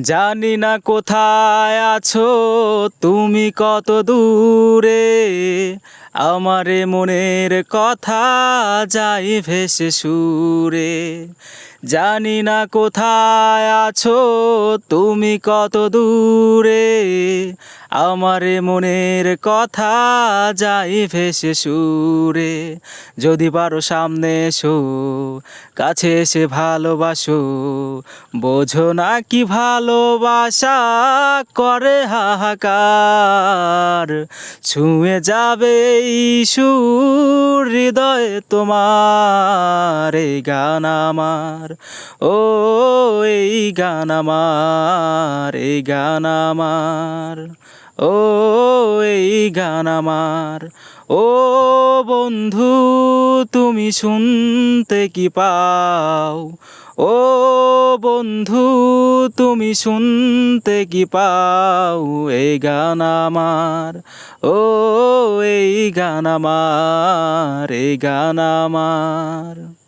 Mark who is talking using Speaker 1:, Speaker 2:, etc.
Speaker 1: জানি না কোথায় আছো তুমি, কত দূরে আমারে মনের কথা যাই ভেসে সুরে। জানি না কোথায় আছো তুমি, কত দূরে আমারে মনের কথা যাই ভেসে সুরে। যদি পারো সামনে এসো, কাছে এসে ভালোবাসো, বোঝো না কি ভালোবাসা করে হাহাকার। ছুঁয়ে যাবে এই সুর হৃদয়ে তোমার, এই গান আমার, ও এই গান আমার, এই গান আমার, ও এই গান আমার। ও বন্ধু তুমি শুনতে কি পাও, ও বন্ধু তুমি শুনতে কি পাও, এই গান আমার, ও এই গান আমার, এই গান আমার।